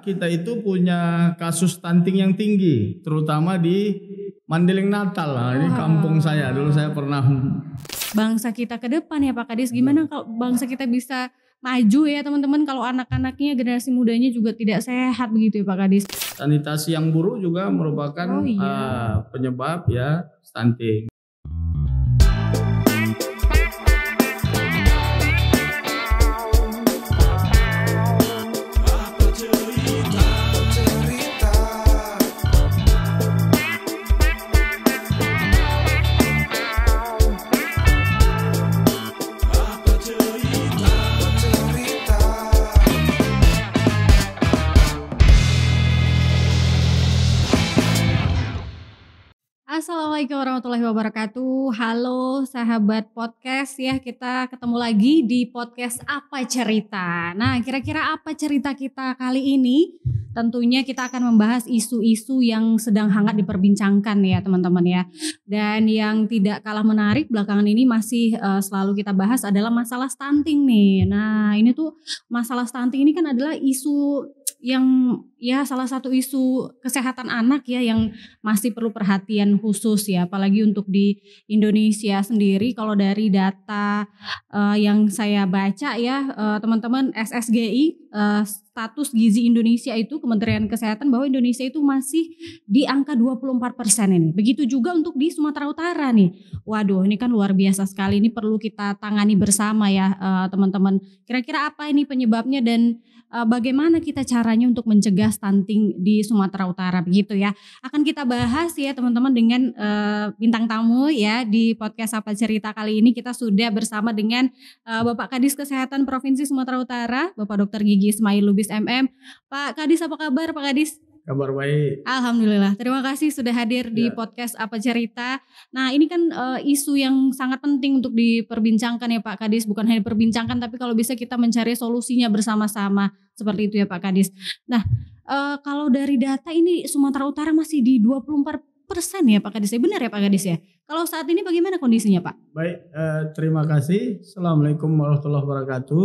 Kita itu punya kasus stunting yang tinggi, terutama di Mandeling Natal. Nah, ini kampung saya, dulu saya pernah. Bangsa kita ke depan ya Pak Kadis, gimana kalau bangsa kita bisa maju ya teman-teman, kalau anak-anaknya, generasi mudanya juga tidak sehat begitu ya Pak Kadis. Sanitasi yang buruk juga merupakan penyebab ya stunting. Assalamualaikum warahmatullahi wabarakatuh. Halo sahabat podcast ya, kita ketemu lagi di podcast Apa Cerita. Nah, kira-kira apa cerita kita kali ini? Tentunya kita akan membahas isu-isu yang sedang hangat diperbincangkan ya teman-teman ya. Dan yang tidak kalah menarik belakangan ini masih selalu kita bahas adalah masalah stunting nih. Nah, ini tuh masalah stunting ini kan adalah isu yang ya salah satu isu kesehatan anak ya yang masih perlu perhatian khusus ya, apalagi untuk di Indonesia sendiri. Kalau dari data yang saya baca ya teman-teman, SSGI status gizi Indonesia itu, Kementerian Kesehatan, bahwa Indonesia itu masih di angka 24% ini. Begitu juga untuk di Sumatera Utara nih. Waduh, ini kan luar biasa sekali, ini perlu kita tangani bersama ya teman-teman. Kira-kira apa ini penyebabnya dan bagaimana kita caranya untuk mencegah stunting di Sumatera Utara begitu ya. Akan kita bahas ya teman-teman dengan bintang tamu ya di podcast Apa Cerita kali ini. Kita sudah bersama dengan Bapak Kadis Kesehatan Provinsi Sumatera Utara, Bapak Dr. Gigi Ismail Lubis MM. Pak Kadis, apa kabar Pak Kadis? Kabar baik. Alhamdulillah, terima kasih sudah hadir di podcast Apa Cerita. Nah, ini kan isu yang sangat penting untuk diperbincangkan ya Pak Kadis. Bukan hanya diperbincangkan, tapi kalau bisa kita mencari solusinya bersama-sama. Seperti itu ya Pak Kadis. Nah, kalau dari data ini Sumatera Utara masih di 24% ya Pak Kadis. Benar ya Pak Kadis ya? Kalau saat ini bagaimana kondisinya Pak? Baik, terima kasih. Assalamualaikum warahmatullahi wabarakatuh.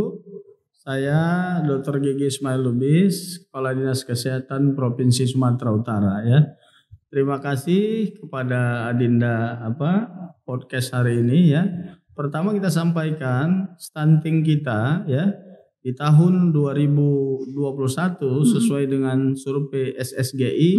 Saya Dr. Gigi Ismail Lubis, Kepala Dinas Kesehatan Provinsi Sumatera Utara ya. Terima kasih kepada Adinda podcast hari ini ya. Pertama kita sampaikan stunting kita ya di tahun 2021 sesuai dengan survei SSGI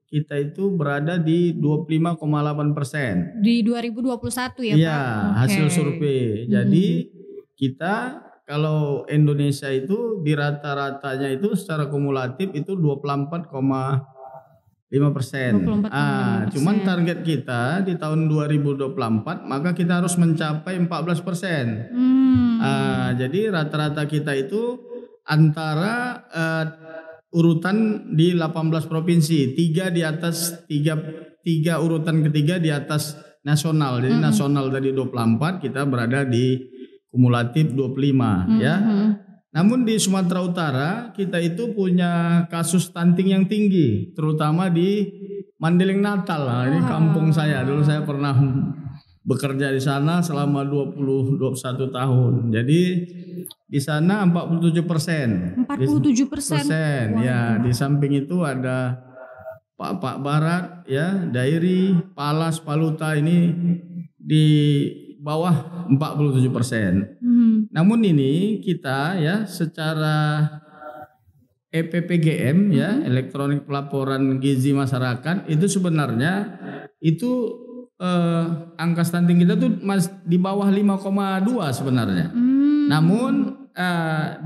kita itu berada di 25,8%. Di 2021 ya Pak? Iya, hasil survei. Jadi kita kalau Indonesia itu di rata-ratanya itu secara kumulatif itu 24,5%. Cuman target kita di tahun 2024 maka kita harus mencapai 14%. Jadi rata-rata kita itu antara urutan di 18 provinsi, tiga urutan ketiga di atas nasional. Jadi nasional dari 24 kita berada di kumulatif 25 ya. Namun di Sumatera Utara kita itu punya kasus stunting yang tinggi, terutama di Mandeling Natal. Nah, ini kampung saya, dulu saya pernah bekerja di sana selama 21 tahun. Jadi di sana 47%. 47%. Ya, di samping itu ada Pak Barat ya, Dairi, Palas, Paluta, ini di bawah 47%. Namun ini kita ya secara EPPGM ya, elektronik pelaporan gizi masyarakat, itu sebenarnya itu angka stunting kita tuh di bawah 5,2 sebenarnya. Namun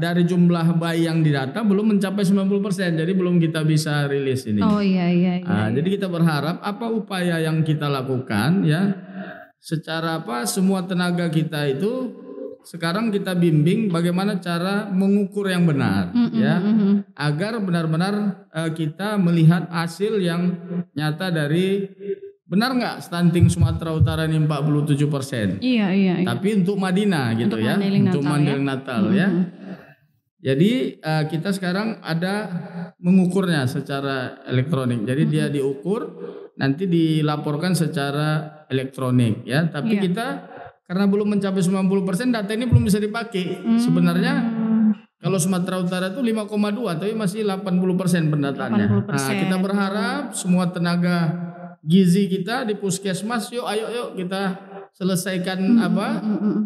dari jumlah bayi yang didata belum mencapai 90%, jadi belum kita bisa rilis ini. Oh iya. Jadi kita berharap apa upaya yang kita lakukan ya, secara semua tenaga kita itu sekarang kita bimbing bagaimana cara mengukur yang benar ya, agar benar-benar kita melihat hasil yang nyata dari benar nggak stunting Sumatera Utara ini 47%. Iya. Tapi untuk Madinah gitu ya, untuk Mandeling Natal ya. Jadi kita sekarang ada mengukurnya secara elektronik. Jadi dia diukur, nanti dilaporkan secara elektronik ya. Tapi kita karena belum mencapai 90%, data ini belum bisa dipakai. Sebenarnya Kalau Sumatera Utara itu 5,2 tapi masih 80% pendataannya. 80%. Nah, kita berharap semua tenaga gizi kita di puskesmas ayo kita selesaikan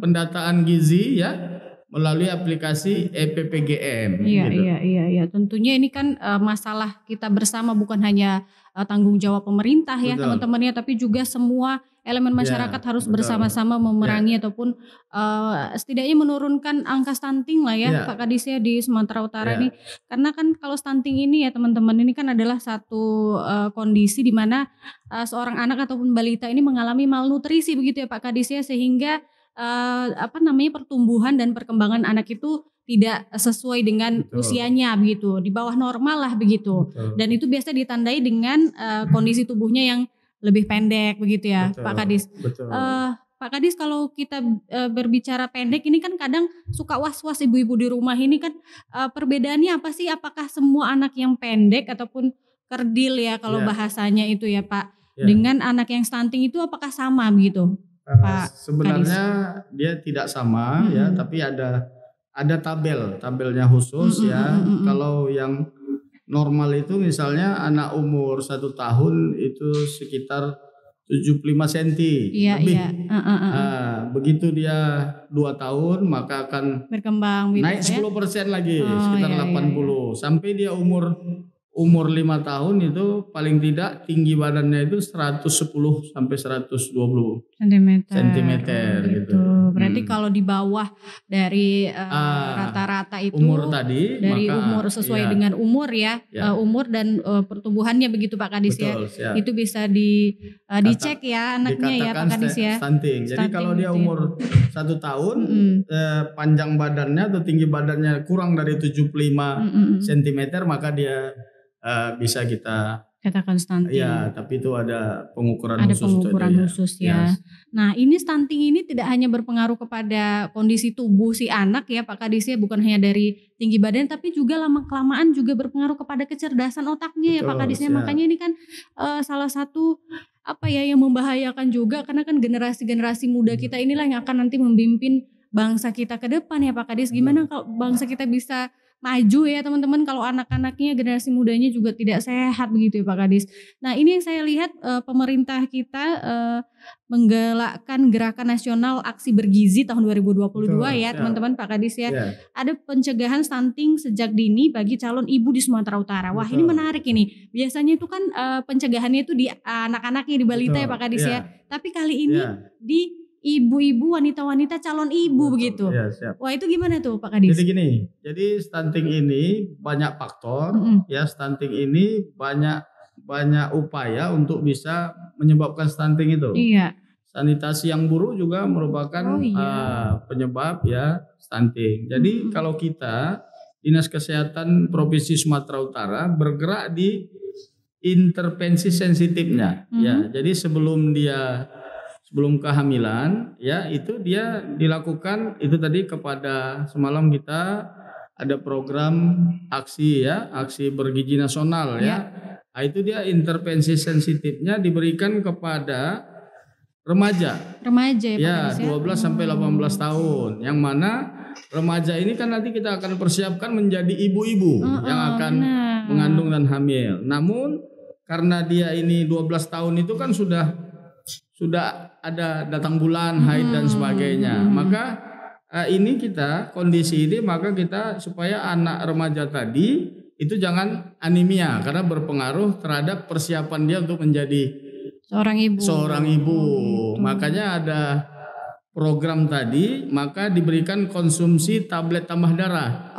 pendataan gizi ya melalui aplikasi EPPGM. Iya. Tentunya ini kan masalah kita bersama, bukan hanya tanggung jawab pemerintah ya teman-temannya, tapi juga semua elemen masyarakat harus bersama-sama memerangi ataupun setidaknya menurunkan angka stunting lah ya Pak Kadis ya di Sumatera Utara ini. Karena kan kalau stunting ini ya teman-teman, ini kan adalah satu kondisi di mana seorang anak ataupun balita ini mengalami malnutrisi begitu ya Pak Kadis ya, sehingga pertumbuhan dan perkembangan anak itu tidak sesuai dengan usianya begitu, di bawah normal lah begitu. Dan itu biasa ditandai dengan kondisi tubuhnya yang lebih pendek begitu ya Pak Kadis. Pak Kadis, kalau kita berbicara pendek ini kan kadang suka was-was ibu-ibu di rumah ini kan, perbedaannya apa sih? Apakah semua anak yang pendek ataupun kerdil ya kalau bahasanya itu ya Pak, dengan anak yang stunting itu apakah sama begitu? Pak sebenarnya Kadis, dia tidak sama ya, tapi ada tabelnya khusus ya. Kalau yang normal itu misalnya anak umur 1 tahun itu sekitar 75 cm lebih. Begitu dia 2 tahun maka akan berkembang naik 10% lagi, sekitar 80 sampai dia umur 5 tahun itu paling tidak tinggi badannya itu 110 sampai 120 cm gitu. Berarti kalau di bawah dari rata-rata itu umur tadi, dari maka, umur sesuai dengan umur ya, umur dan pertumbuhannya begitu Pak Kadis. Betul, ya. Itu bisa dicek ya anaknya ya Pak Kadis ya. Stunting. Jadi kalau dia umur 1 tahun panjang badannya atau tinggi badannya kurang dari 75 cm maka dia bisa kita katakan stunting. Ya, tapi itu ada pengukuran khusus ya. Nah, ini stunting ini tidak hanya berpengaruh kepada kondisi tubuh si anak ya Pak Kadis ya, bukan hanya dari tinggi badan tapi juga lama-kelamaan juga berpengaruh kepada kecerdasan otaknya ya Pak Kadis ya. Makanya ini kan salah satu yang membahayakan juga, karena kan generasi-generasi muda kita inilah yang akan nanti memimpin bangsa kita ke depan ya Pak Kadis. Gimana kalau bangsa kita bisa maju ya teman-teman kalau anak-anaknya, generasi mudanya juga tidak sehat begitu ya Pak Kadis. Nah, ini yang saya lihat pemerintah kita menggalakkan gerakan nasional aksi bergizi tahun 2022 ya teman-teman Pak Kadis ya. Ada pencegahan stunting sejak dini bagi calon ibu di Sumatera Utara. Wah, ini menarik ini. Biasanya itu kan pencegahannya itu di anak-anaknya, di balita ya Pak Kadis ya. Tapi kali ini di ibu-ibu, wanita-wanita calon ibu begitu. Wah, itu gimana tuh Pak Kadis? Jadi gini, stunting ini banyak faktor ya. Stunting ini banyak upaya untuk bisa menyebabkan stunting itu. Iya. Sanitasi yang buruk juga merupakan penyebab ya stunting. Jadi kalau kita Dinas Kesehatan Provinsi Sumatera Utara bergerak di intervensi sensitifnya ya. Jadi sebelum kehamilan ya, itu dia dilakukan itu tadi kepada, semalam kita ada program aksi bergizi nasional ya. Nah, itu dia intervensi sensitifnya diberikan kepada remaja ya, 12 sampai 18 tahun, yang mana remaja ini kan nanti kita akan persiapkan menjadi ibu-ibu yang akan mengandung dan hamil. Namun karena dia ini 12 tahun itu kan sudah ada datang bulan, haid dan sebagainya. Maka kondisi ini maka kita supaya anak remaja tadi itu jangan anemia, karena berpengaruh terhadap persiapan dia untuk menjadi seorang ibu. Makanya ada program tadi, maka diberikan konsumsi tablet tambah darah.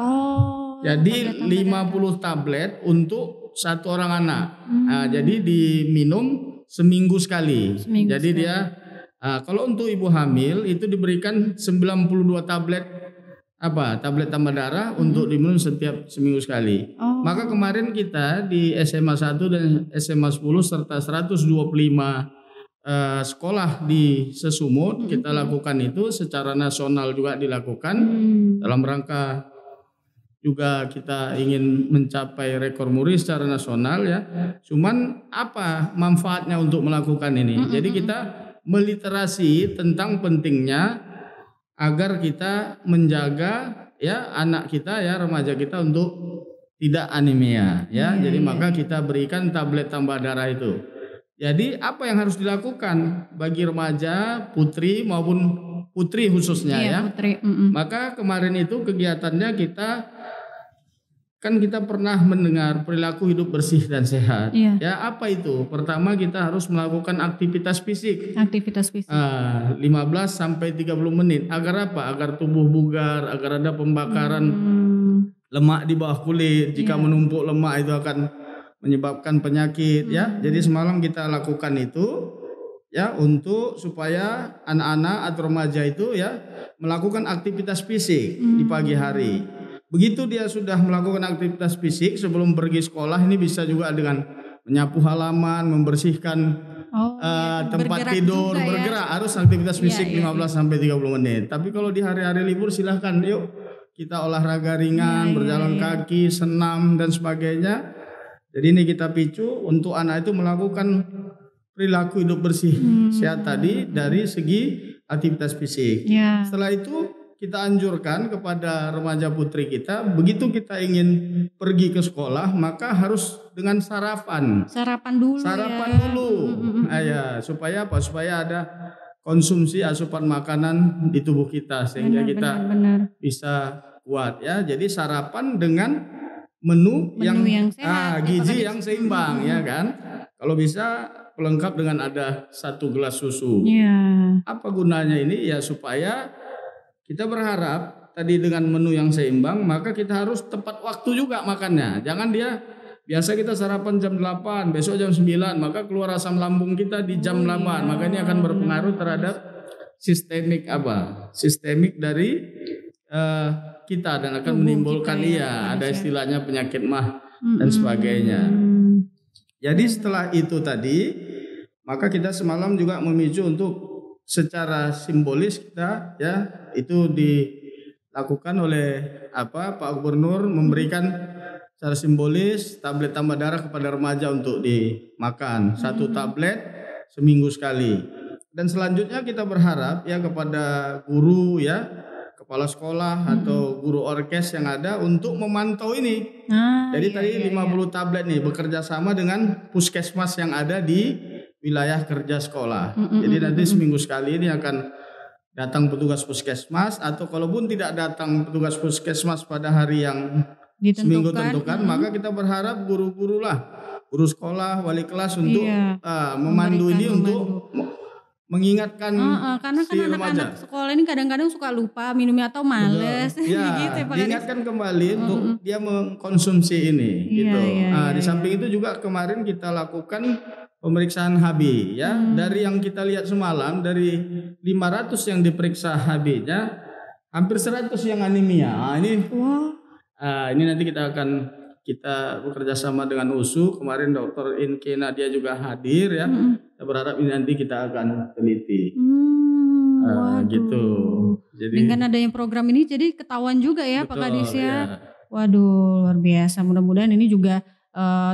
Jadi 50 tablet untuk satu orang anak. Nah, jadi diminum seminggu sekali. Jadi dia kalau untuk ibu hamil itu diberikan 92 tablet tambah darah untuk diminum setiap seminggu sekali. Maka kemarin kita di SMA 1 dan SMA 10 serta 125 sekolah di Sesumut kita lakukan itu, secara nasional juga dilakukan dalam rangka juga kita ingin mencapai rekor muri secara nasional ya. Cuman apa manfaatnya untuk melakukan ini? Jadi kita meliterasi tentang pentingnya agar kita menjaga ya anak kita ya remaja kita untuk tidak anemia ya. Jadi maka kita berikan tablet tambah darah itu. Jadi apa yang harus dilakukan bagi remaja, putri maupun putri khususnya ya. Putri. Maka kemarin itu kegiatannya kita pernah mendengar perilaku hidup bersih dan sehat. Ya, apa itu? Pertama kita harus melakukan aktivitas fisik. 15 sampai 30 menit. Agar apa? Agar tubuh bugar, agar ada pembakaran lemak di bawah kulit. Jika menumpuk lemak itu akan menyebabkan penyakit ya. Jadi semalam kita lakukan itu ya untuk supaya anak-anak atau remaja itu ya melakukan aktivitas fisik di pagi hari. Begitu dia sudah melakukan aktivitas fisik sebelum pergi sekolah, ini bisa juga dengan menyapu halaman, membersihkan tempat tidur, bergerak, harus aktivitas fisik 15 sampai 30 menit. Tapi kalau di hari-hari libur silahkan yuk kita olahraga ringan, berjalan kaki, senam dan sebagainya. Jadi ini kita picu untuk anak itu melakukan perilaku hidup bersih sehat tadi dari segi aktivitas fisik. Setelah itu kita anjurkan kepada remaja putri kita, begitu kita ingin pergi ke sekolah, maka harus dengan sarapan. Sarapan dulu. Supaya apa? Supaya ada konsumsi asupan makanan di tubuh kita sehingga kita bisa kuat ya. Jadi sarapan dengan menu yang sehat, gizi yang seimbang ya kan. Kalau bisa pelengkap dengan ada 1 gelas susu. Apa gunanya ini? Ya supaya kita berharap tadi dengan menu yang seimbang, maka kita harus tepat waktu juga makannya. Jangan dia biasa kita sarapan jam 8, besok jam 9, maka keluar asam lambung kita di jam 8. Maka ini akan berpengaruh terhadap sistemik dari kita dan akan menimbulkan ada istilahnya penyakit mah dan sebagainya. Jadi setelah itu tadi, maka kita semalam juga memicu untuk secara simbolis kita ya itu dilakukan oleh Pak Gubernur memberikan secara simbolis tablet tambah darah kepada remaja untuk dimakan 1 tablet seminggu sekali. Dan selanjutnya kita berharap ya kepada guru ya, kepala sekolah atau guru orkes yang ada untuk memantau ini. Jadi tadi 50 tablet nih bekerja sama dengan puskesmas yang ada di wilayah kerja sekolah. Jadi nanti seminggu sekali ini akan datang petugas puskesmas, atau kalaupun tidak datang petugas puskesmas pada hari yang seminggu tentukan, maka kita berharap guru sekolah, wali kelas untuk memandu ini untuk mengingatkan karena si remaja. Anak-anak sekolah ini kadang-kadang suka lupa minumnya atau males. Gitu, diingatkan kembali untuk dia mengkonsumsi ini. Di samping itu juga kemarin kita lakukan pemeriksaan HB ya. Dari yang kita lihat semalam, dari 500 yang diperiksa HB-nya, hampir 100 yang anemia. Ini nanti kita bekerja sama dengan USU. Kemarin Dr. Inke Nadia juga hadir ya. Kita berharap ini nanti kita akan teliti. Gitu. Jadi dengan adanya program ini jadi ketahuan juga ya Pak Kadis ya. Waduh, luar biasa. Mudah-mudahan ini juga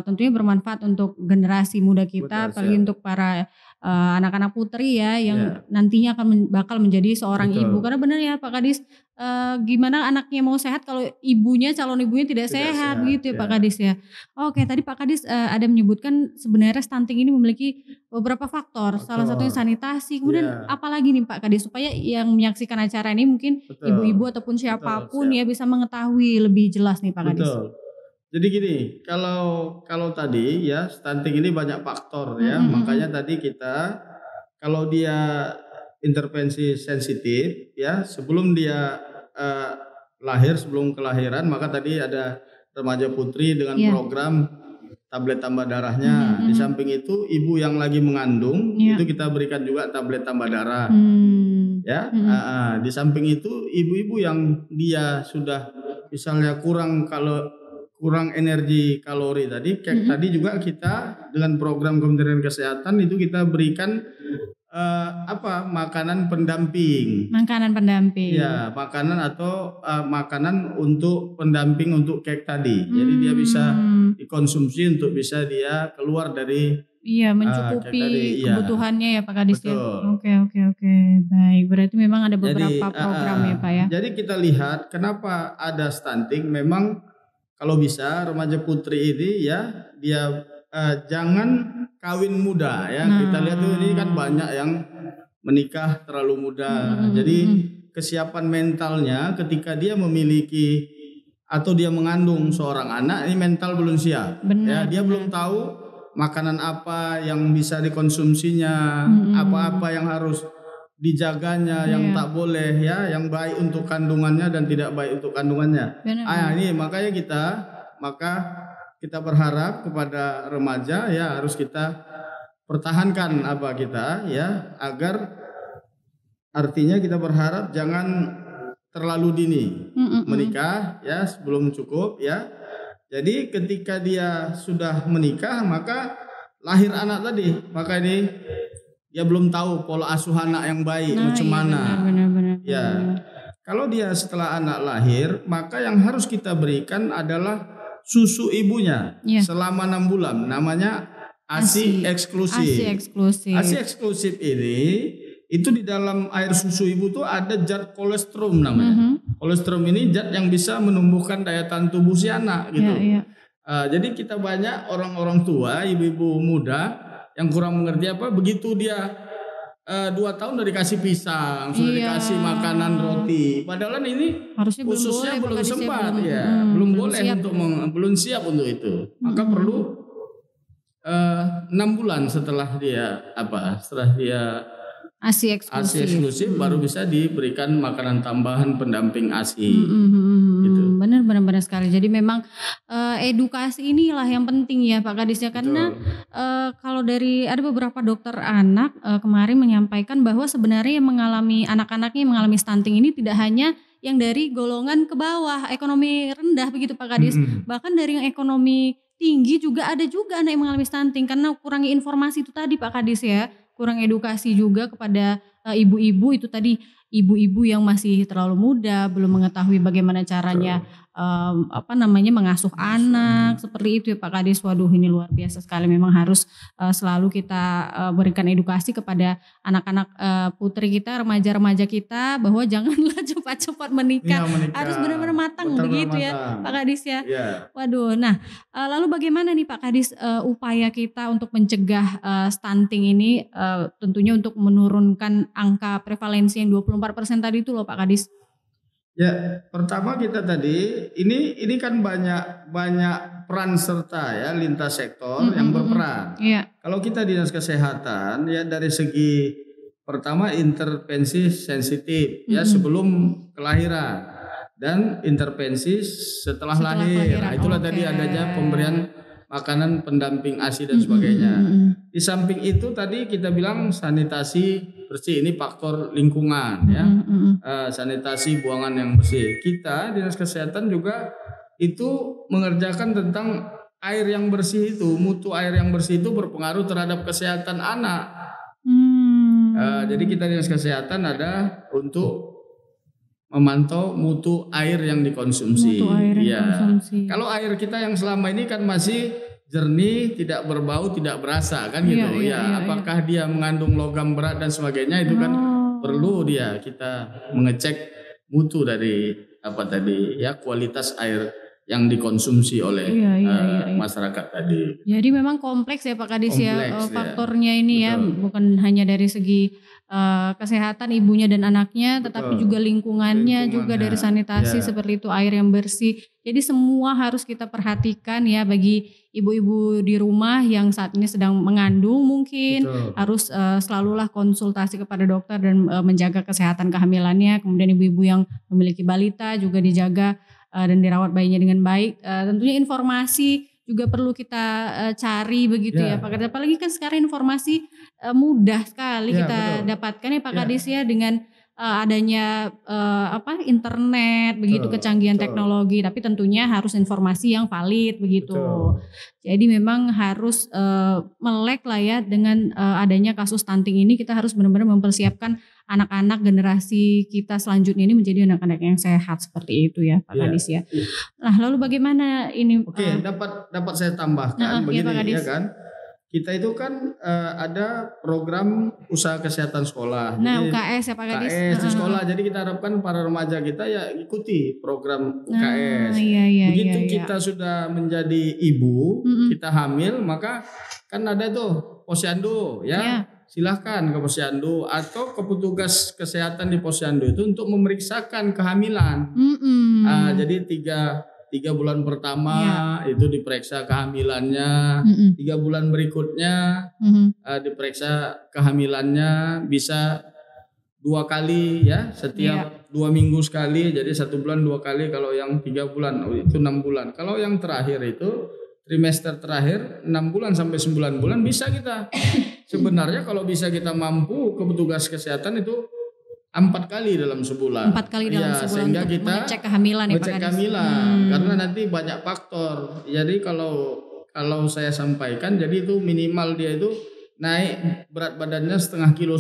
tentunya bermanfaat untuk generasi muda kita, apalagi untuk para anak-anak putri ya yang nantinya bakal menjadi seorang ibu. Karena benar ya Pak Kadis, gimana anaknya mau sehat kalau calon ibunya tidak sehat gitu ya Pak Kadis ya. Oke, tadi Pak Kadis ada menyebutkan sebenarnya stunting ini memiliki beberapa faktor. Salah satunya sanitasi. Kemudian apalagi nih Pak Kadis supaya yang menyaksikan acara ini mungkin ibu-ibu ataupun siapapun ya bisa mengetahui lebih jelas nih Pak Kadis. Jadi gini, kalau tadi ya stunting ini banyak faktor ya, makanya tadi kita kalau dia intervensi sensitif ya sebelum dia lahir, sebelum kelahiran, maka tadi ada remaja putri dengan program tablet tambah darahnya. Di samping itu ibu yang lagi mengandung itu kita berikan juga tablet tambah darah. Ya, di samping itu ibu-ibu yang dia sudah misalnya kurang energi kalori tadi, tadi juga kita dengan program Kementerian Kesehatan itu kita berikan makanan pendamping. Ya, makanan untuk pendamping untuk kek tadi. Jadi dia bisa dikonsumsi untuk bisa dia keluar dari mencukupi kebutuhannya ya Pak Kadis ya. Oke. Baik, berarti memang ada beberapa program ya Pak ya. Jadi kita lihat kenapa ada stunting. Memang kalau bisa remaja putri ini ya dia jangan kawin muda ya. Kita lihat ini kan banyak yang menikah terlalu muda. Jadi kesiapan mentalnya ketika dia memiliki atau dia mengandung seorang anak, ini mental belum siap. Benar, dia belum tahu makanan apa yang bisa dikonsumsinya, apa-apa yang harus dijaganya, yang tak boleh ya, yang baik untuk kandungannya dan tidak baik untuk kandungannya. Ini makanya kita berharap kepada remaja ya harus kita pertahankan agar artinya kita berharap jangan terlalu dini menikah ya sebelum cukup ya. Jadi ketika dia sudah menikah maka lahir anak tadi, maka ini dia belum tahu pola asuh anak yang baik macam mana. Benar. Kalau dia setelah anak lahir maka yang harus kita berikan adalah susu ibunya selama 6 bulan, namanya ASI eksklusif. ASI eksklusif ini itu di dalam air susu ibu tuh ada zat kolestrum namanya. Kolestrum ini zat yang bisa menumbuhkan daya tahan tubuh si anak gitu. Jadi kita banyak orang-orang tua, ibu-ibu muda yang kurang mengerti begitu dia 2 tahun udah dikasih pisang, sudah dikasih makanan roti. Padahal ini harusnya khususnya belum sempat belum siap untuk itu. Maka perlu 6 bulan setelah dia ASI eksklusif baru bisa diberikan makanan tambahan pendamping ASI. Gitu. Benar sekali. Jadi memang edukasi inilah yang penting ya Pak Kadis ya, karena kalau dari ada beberapa dokter anak kemarin menyampaikan bahwa sebenarnya yang anak-anaknya yang mengalami stunting ini tidak hanya yang dari golongan ke bawah, ekonomi rendah begitu Pak Kadis, bahkan dari yang ekonomi tinggi juga ada juga anak yang mengalami stunting karena kurangnya informasi itu tadi Pak Kadis ya. Kurang edukasi juga kepada ibu-ibu itu tadi, ibu-ibu yang masih terlalu muda belum mengetahui bagaimana caranya mengasuh anak seperti itu ya Pak Kadis. Waduh, ini luar biasa sekali, memang harus selalu kita berikan edukasi kepada anak-anak putri kita, remaja-remaja kita bahwa janganlah cepat-cepat menikah. Harus benar-benar matang begitu ya Pak Kadis ya. Waduh, nah lalu bagaimana nih Pak Kadis upaya kita untuk mencegah stunting ini, tentunya untuk menurunkan angka prevalensi yang 24% tadi itu loh Pak Kadis. Ya, pertama kita tadi ini kan banyak peran serta ya lintas sektor yang berperan. Kalau kita dinas kesehatan ya dari segi pertama intervensi sensitif ya sebelum kelahiran dan intervensi setelah lahir. Nah, itulah tadi adanya pemberian makanan pendamping ASI dan sebagainya. Di samping itu tadi kita bilang sanitasi bersih, ini faktor lingkungan ya. Sanitasi buangan yang bersih. Kita dinas kesehatan juga itu mengerjakan tentang air yang bersih itu, mutu air yang bersih itu berpengaruh terhadap kesehatan anak. Jadi kita dinas kesehatan ada untuk memantau mutu air yang dikonsumsi. Kalau air kita yang selama ini kan masih jernih, tidak berbau, tidak berasa kan gitu. Apakah dia mengandung logam berat dan sebagainya itu kan perlu kita mengecek mutu dari kualitas air yang dikonsumsi oleh masyarakat tadi. Jadi memang kompleks ya Pak Kadis faktornya ini. Betul. Ya bukan hanya dari segi kesehatan ibunya dan anaknya, tetapi juga lingkungannya juga dari sanitasi seperti itu, air yang bersih. Jadi semua harus kita perhatikan ya bagi ibu-ibu di rumah yang saat ini sedang mengandung mungkin. Betul. Harus selalulah konsultasi kepada dokter dan menjaga kesehatan kehamilannya. Kemudian ibu-ibu yang memiliki balita juga dijaga dan dirawat bayinya dengan baik. Tentunya informasi juga perlu kita cari begitu ya Pak Kadis. Apalagi kan sekarang informasi mudah sekali kita dapatkan ya Pak Kadis ya dengan adanya internet begitu, kecanggihan teknologi, tapi tentunya harus informasi yang valid begitu. Jadi memang harus melek lah ya dengan adanya kasus stunting ini. Kita harus benar-benar mempersiapkan anak-anak generasi kita selanjutnya ini menjadi anak-anak yang sehat seperti itu ya Pak Kadis ya. Nah lalu bagaimana ini? Dapat saya tambahkan begini ya kan. kita itu kan ada program usaha kesehatan sekolah. Nah, jadi, UKS ya Pak Kadis. UKS di sekolah. Jadi kita harapkan para remaja kita ya ikuti program UKS. Iya, Begitu kita sudah menjadi ibu, kita hamil, maka kan ada tuh posyandu ya. Silahkan ke posyandu atau ke petugas kesehatan di posyandu itu untuk memeriksakan kehamilan. Jadi 3 bulan pertama itu diperiksa kehamilannya, 3 bulan berikutnya diperiksa kehamilannya, bisa 2 kali ya, setiap 2 minggu sekali, jadi 1 bulan 2 kali. Kalau yang 3 bulan itu 6 bulan. Kalau yang terakhir itu trimester terakhir 6 bulan sampai 9 bulan bisa kita. Sebenarnya kalau bisa kita mampu ke petugas kesehatan itu 4 kali dalam sebulan. 4 kali dalam sebulan sehingga untuk kita mengecek kehamilan ya Pak Kadis. Karena nanti banyak faktor. Jadi kalau saya sampaikan, jadi itu minimal dia itu naik berat badannya setengah kilo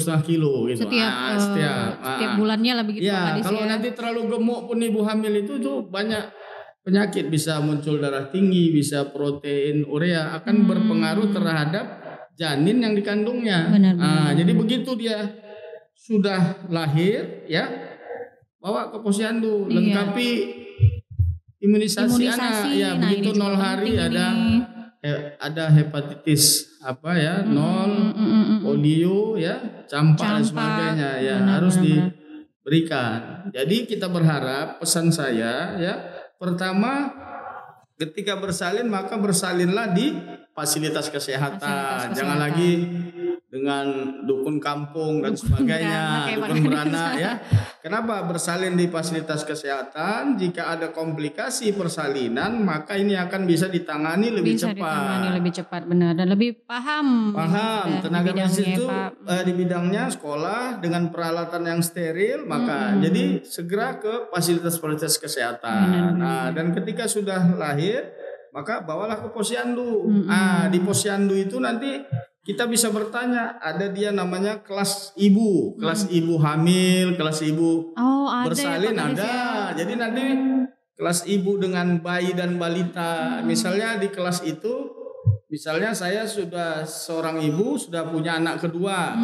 gitu. Setiap bulannya lah begitu Pak Kadis. Kalau nanti terlalu gemuk pun ibu hamil itu banyak penyakit, bisa muncul darah tinggi, bisa protein urea, akan berpengaruh terhadap janin yang dikandungnya. Jadi begitu dia sudah lahir ya, bawa ke posyandu, lengkapi imunisasi anak ya. Begitu 0 hari ada hepatitis 0, polio ya, campak dan sebagainya ya, harus diberikan. Jadi kita berharap, pesan saya ya, pertama ketika bersalin maka bersalinlah di fasilitas kesehatan. Jangan lagi dengan dukun kampung dan sebagainya, dukun beranak ya. Kenapa bersalin di fasilitas kesehatan? Jika ada komplikasi persalinan, maka ini akan bisa ditangani lebih cepat. Benar, dan lebih paham tenaga medis itu di bidangnya, sekolah dengan peralatan yang steril, maka jadi segera ke fasilitas kesehatan. Dan ketika sudah lahir, maka bawalah ke posyandu. Di posyandu itu nanti kita bisa bertanya, ada dia namanya kelas ibu, kelas ibu hamil, kelas ibu bersalin ada. Jadi nanti kelas ibu dengan bayi dan balita. Misalnya di kelas itu, misalnya saya sudah seorang ibu, sudah punya anak kedua.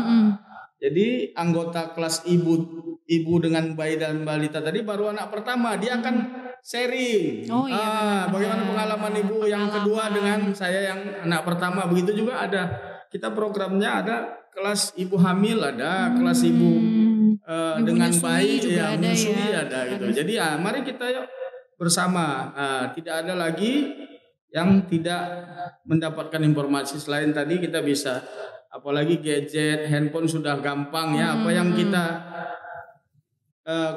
Jadi anggota kelas ibu dengan bayi dan balita tadi baru anak pertama, dia akan sharing. Bagaimana pengalaman ibu yang kedua dengan saya yang anak pertama. Begitu juga ada. Kita programnya ada kelas ibu hamil, ada kelas ibu dengan bayi yang menyusui ada gitu. Jadi mari kita yuk bersama. Tidak ada lagi yang tidak mendapatkan informasi. Selain tadi kita bisa, apalagi gadget, handphone sudah gampang ya. Apa yang kita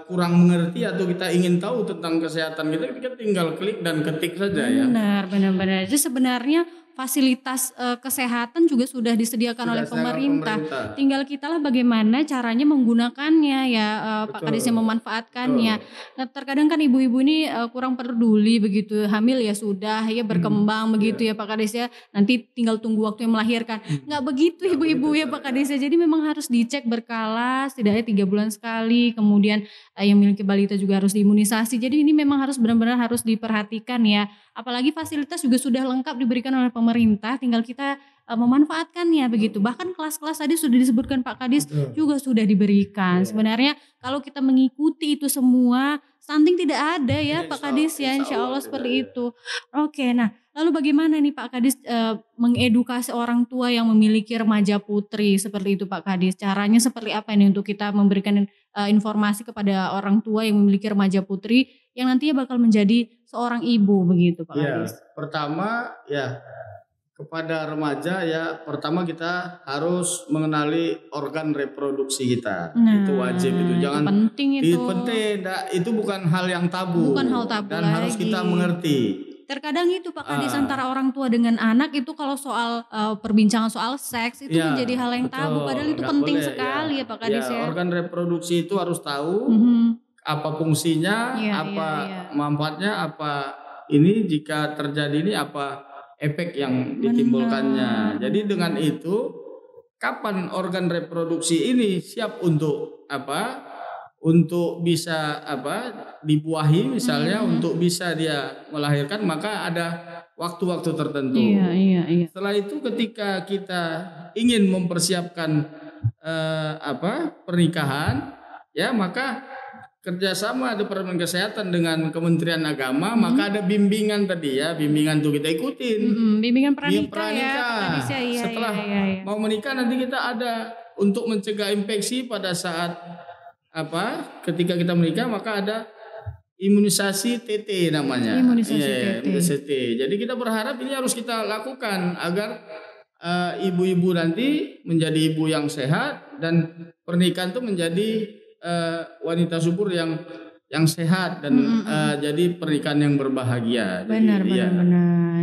kurang mengerti atau kita ingin tahu tentang kesehatan kita tinggal klik dan ketik saja ya. Benar. Jadi sebenarnya fasilitas kesehatan juga sudah disediakan oleh pemerintah. Tinggal kita lah bagaimana caranya menggunakannya ya, Pak Kadis, yang memanfaatkannya. Nah, terkadang kan ibu-ibu ini kurang peduli begitu, hamil ya sudah ya berkembang begitu ya Pak Kadis ya. Nanti tinggal tunggu waktu yang melahirkan. Nggak begitu ibu-ibu ya Pak Kadis ya. Jadi memang harus dicek berkala, setidaknya 3 bulan sekali. Kemudian yang memiliki balita juga harus diimunisasi. Jadi ini memang harus benar-benar harus diperhatikan ya. Apalagi fasilitas juga sudah lengkap diberikan oleh pemerintah, tinggal kita memanfaatkannya begitu. Bahkan kelas-kelas tadi sudah disebutkan Pak Kadis juga sudah diberikan. Sebenarnya kalau kita mengikuti itu semua, stunting tidak ada ya Pak Kadis ya, insya Allah seperti itu. Oke, nah lalu bagaimana nih Pak Kadis mengedukasi orang tua yang memiliki remaja putri seperti itu Pak Kadis? Caranya seperti apa ini untuk kita memberikan informasi kepada orang tua yang memiliki remaja putri yang nantinya bakal menjadi seorang ibu begitu Pak Kadis? Pertama ya, kepada remaja ya, pertama kita harus mengenali organ reproduksi kita. Itu wajib, itu jangan penting itu. Itu bukan hal yang tabu. Bukan hal tabu dan lagi. Harus kita mengerti. Terkadang itu Pak Kadis antara orang tua dengan anak itu kalau soal perbincangan soal seks itu menjadi hal yang tabu, padahal itu penting sekali ya Pak Kadis ya. Organ reproduksi itu harus tahu apa fungsinya, manfaatnya, apa ini jika terjadi ini apa efek yang ditimbulkannya. Jadi dengan itu, kapan organ reproduksi ini siap untuk apa? Untuk bisa dibuahi misalnya, untuk bisa dia melahirkan, maka ada waktu-waktu tertentu. Iya. Setelah itu ketika kita ingin mempersiapkan pernikahan, ya maka kerjasama Departemen Kesehatan dengan Kementerian Agama, maka ada bimbingan tadi ya, bimbingan itu kita ikutin. Bimbingan pranikah ya, Pak Kadis ya. Iya, Setelah iya. mau menikah nanti kita ada untuk mencegah infeksi pada saat ketika kita menikah, maka ada imunisasi TT namanya. Imunisasi TT. Jadi kita berharap ini harus kita lakukan agar ibu-ibu nanti menjadi ibu yang sehat dan pernikahan itu menjadi wanita subur yang sehat dan jadi pernikahan yang berbahagia. Benar.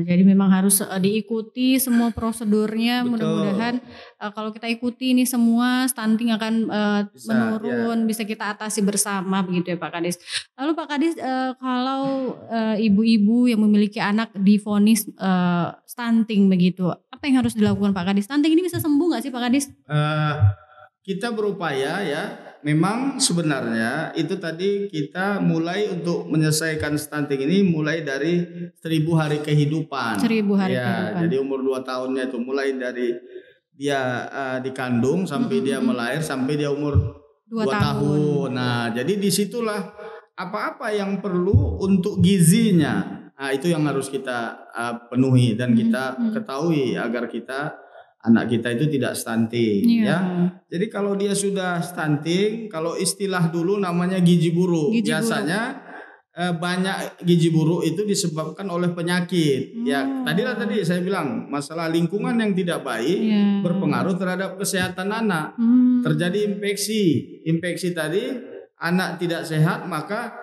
Jadi memang harus diikuti semua prosedurnya. Betul. Mudah-mudahan kalau kita ikuti ini semua stunting akan menurun, bisa kita atasi bersama begitu ya Pak Kadis. Lalu Pak Kadis, kalau ibu-ibu yang memiliki anak divonis stunting begitu, apa yang harus dilakukan Pak Kadis? Stunting ini bisa sembuh nggak sih Pak Kadis? Kita berupaya ya. Memang sebenarnya itu tadi kita mulai untuk menyelesaikan stunting ini mulai dari 1000 hari kehidupan. 1000 hari kehidupan. Jadi umur 2 tahunnya itu mulai dari dia dikandung sampai dia melahir sampai dia umur 2 tahun. Nah, jadi disitulah apa-apa yang perlu untuk gizinya. Nah, itu yang harus kita penuhi dan kita ketahui agar anak kita itu tidak stunting ya. Jadi kalau dia sudah stunting, kalau istilah dulu namanya gizi buruk. Biasanya banyak gizi buruk itu disebabkan oleh penyakit. Ya, tadi saya bilang masalah lingkungan yang tidak baik berpengaruh terhadap kesehatan anak. Terjadi infeksi tadi, anak tidak sehat maka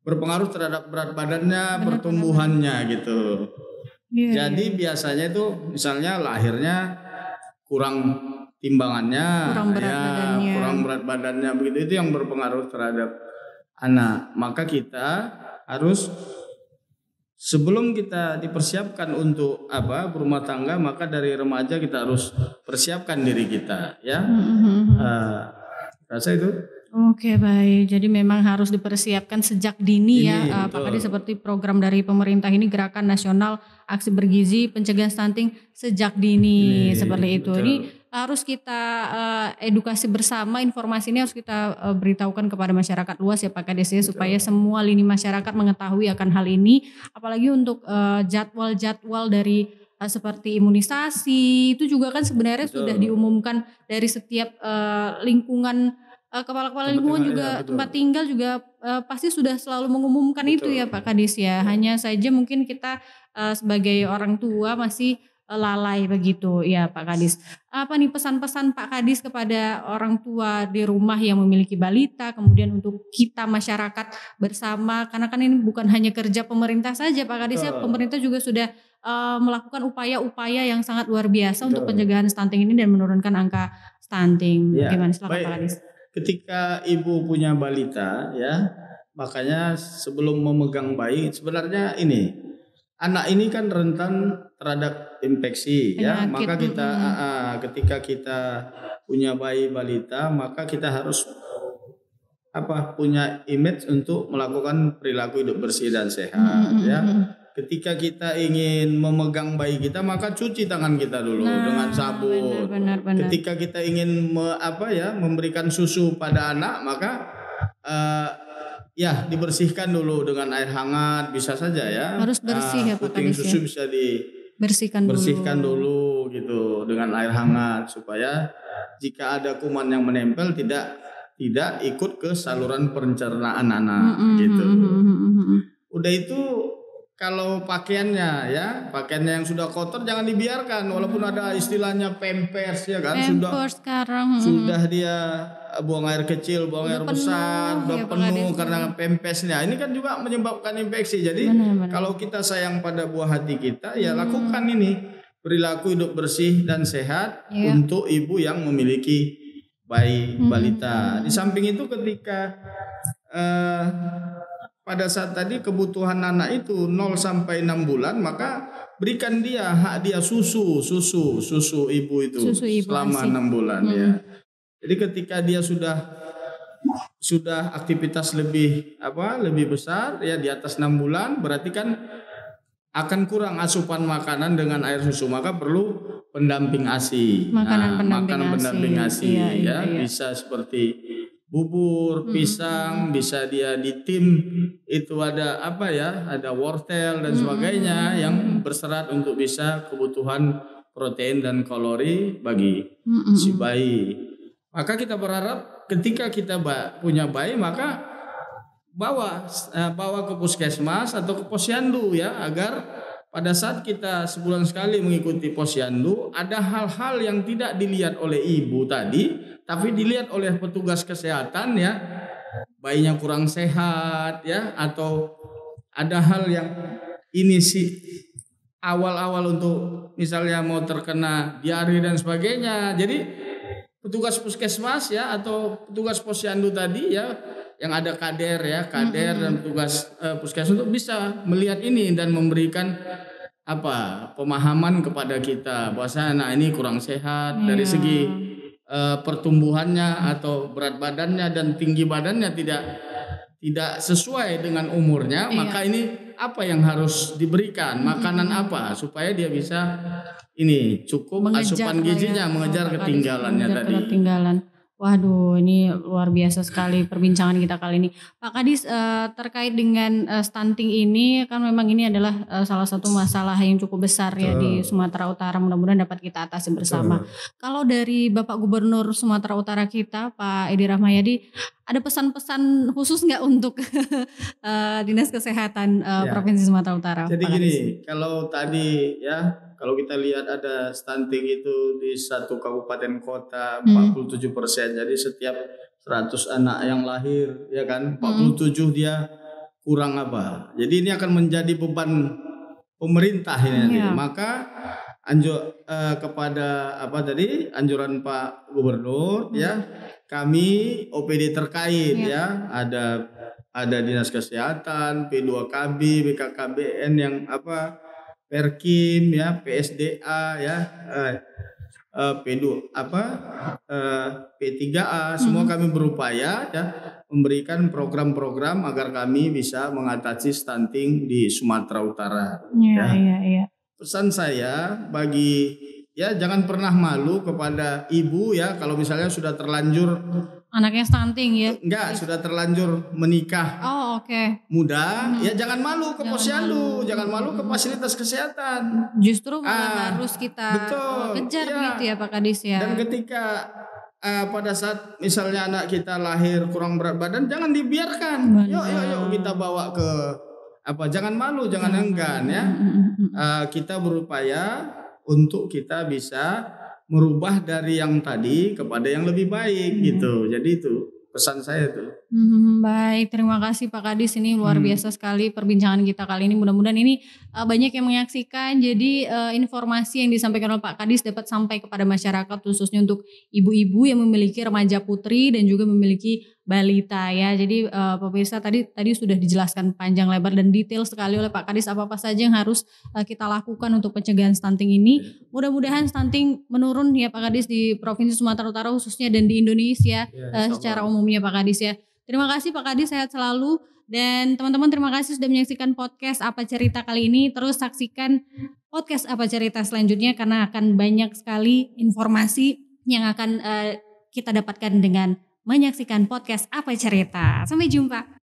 berpengaruh terhadap berat badannya, pertumbuhannya gitu. Jadi biasanya itu misalnya lahirnya kurang timbangannya, kurang berat badannya begitu, itu yang berpengaruh terhadap anak. Maka kita harus sebelum kita dipersiapkan untuk berumah tangga, maka dari remaja kita harus persiapkan diri kita ya. Rasa itu. Oke, baik. Jadi memang harus dipersiapkan sejak dini ya Pak Kadis, seperti program dari pemerintah ini, Gerakan Nasional Aksi Bergizi Pencegahan Stunting Sejak Dini seperti itu. Betul. Ini harus kita edukasi bersama, informasi ini harus kita beritahukan kepada masyarakat luas ya Pak Kadis ya, supaya semua lini masyarakat mengetahui akan hal ini. Apalagi untuk jadwal-jadwal dari seperti imunisasi itu juga kan sebenarnya sudah diumumkan dari setiap lingkungan. Kepala-kepala lingkungan juga tempat tinggal juga pasti sudah selalu mengumumkan itu ya Pak Kadis ya. Hanya saja mungkin kita sebagai orang tua masih lalai begitu ya Pak Kadis. Apa nih pesan-pesan Pak Kadis kepada orang tua di rumah yang memiliki balita, kemudian untuk kita masyarakat bersama, karena kan ini bukan hanya kerja pemerintah saja Pak Kadis ya, pemerintah juga sudah melakukan upaya-upaya yang sangat luar biasa untuk pencegahan stunting ini dan menurunkan angka stunting. Gimana silakan Pak Kadis? Ketika ibu punya balita ya, makanya sebelum memegang bayi sebenarnya ini anak ini kan rentan terhadap infeksi ya, maka kita ketika kita punya bayi balita maka kita harus punya image untuk melakukan perilaku hidup bersih dan sehat ya. Ketika kita ingin memegang bayi kita maka cuci tangan kita dulu dengan sabun. Benar. Ketika kita ingin memberikan susu pada anak maka dibersihkan dulu dengan air hangat, bisa saja ya. Harus bersih ya Pak Kadis. Susu bisa dibersihkan dulu gitu dengan air hangat supaya jika ada kuman yang menempel tidak ikut ke saluran pencernaan anak gitu. Udah itu kalau pakaiannya yang sudah kotor jangan dibiarkan, walaupun ada istilahnya pampers ya kan, sudah dia buang air kecil, buang air besar, udah penuh karena pampesnya. Ini kan juga menyebabkan infeksi. Jadi kalau kita sayang pada buah hati kita, ya lakukan ini perilaku hidup bersih dan sehat untuk ibu yang memiliki bayi balita. Di samping itu ketika pada saat tadi kebutuhan anak itu 0 sampai 6 bulan, maka berikan dia hak dia susu ibu itu selama 6 bulan ya. Jadi ketika dia sudah aktivitas lebih besar ya, di atas 6 bulan, berarti kan akan kurang asupan makanan dengan air susu, maka perlu pendamping ASI. Makanan pendamping ASI. Iya. Bisa seperti bubur, pisang, bisa dia di tim itu ada ada wortel dan sebagainya yang berserat untuk bisa kebutuhan protein dan kalori bagi si bayi. Maka kita berharap ketika kita punya bayi, maka bawa ke puskesmas atau ke posyandu ya, agar pada saat kita sebulan sekali mengikuti posyandu, ada hal-hal yang tidak dilihat oleh ibu tadi, tapi dilihat oleh petugas kesehatan ya, bayinya kurang sehat ya, atau ada hal yang ini sih awal-awal untuk misalnya mau terkena diare dan sebagainya. Jadi petugas puskesmas ya atau petugas posyandu tadi ya, yang ada kader dan petugas puskesmas untuk bisa melihat ini dan memberikan pemahaman kepada kita bahwasanya anak ini kurang sehat dari segi pertumbuhannya atau berat badannya dan tinggi badannya tidak sesuai dengan umurnya, maka ini apa yang harus diberikan, makanan apa supaya dia bisa ini cukup asupan gizinya, mengejar ketinggalannya tadi. Waduh, ini luar biasa sekali perbincangan kita kali ini. Pak Kadis, terkait dengan stunting ini, kan memang ini adalah salah satu masalah yang cukup besar ya di Sumatera Utara. Mudah-mudahan dapat kita atasi bersama. Kalau dari Bapak Gubernur Sumatera Utara kita, Pak Edi Rahmayadi, ada pesan-pesan khusus nggak untuk Dinas Kesehatan Provinsi Sumatera Utara? Jadi gini, kalau tadi kalau kita lihat ada stunting itu di satu kabupaten kota 47%. Jadi setiap 100 anak yang lahir ya kan 47 dia kurang apa. Jadi ini akan menjadi beban pemerintah ini. Maka kepada anjuran Pak Gubernur ya, kami OPD terkait ya, ada Dinas Kesehatan, P2KB, BKKBN yang Perkim ya, PSDA ya, P3A, semua kami berupaya ya memberikan program-program agar kami bisa mengatasi stunting di Sumatera Utara. Pesan saya bagi jangan pernah malu kepada ibu ya, kalau misalnya sudah terlanjur anaknya stunting ya? Enggak, sudah terlanjur menikah. Muda, ya jangan malu ke posyandu, jangan malu ke fasilitas kesehatan. Justru malah harus kita kejar begitu ya Pak Kadis ya. Dan ketika pada saat misalnya anak kita lahir kurang berat badan, jangan dibiarkan. Yuk kita bawa ke jangan malu, jangan enggan ya. Kita berupaya untuk kita bisa merubah dari yang tadi kepada yang lebih baik gitu. Jadi itu pesan saya tuh. Baik, terima kasih Pak Kadis, ini luar biasa sekali perbincangan kita kali ini. Mudah-mudahan ini banyak yang menyaksikan. Jadi informasi yang disampaikan oleh Pak Kadis dapat sampai kepada masyarakat, khususnya untuk ibu-ibu yang memiliki remaja putri dan juga memiliki balita ya. Jadi pemirsa tadi sudah dijelaskan panjang lebar dan detail sekali oleh Pak Kadis apa saja yang harus kita lakukan untuk pencegahan stunting ini. Mudah-mudahan stunting menurun ya Pak Kadis di Provinsi Sumatera Utara khususnya dan di Indonesia secara umumnya Pak Kadis ya. Terima kasih Pak Kadis, sehat selalu. Dan teman-teman terima kasih sudah menyaksikan podcast Apa Cerita kali ini. Terus saksikan podcast Apa Cerita selanjutnya karena akan banyak sekali informasi yang akan kita dapatkan dengan menyaksikan podcast Apa Cerita. Sampai jumpa.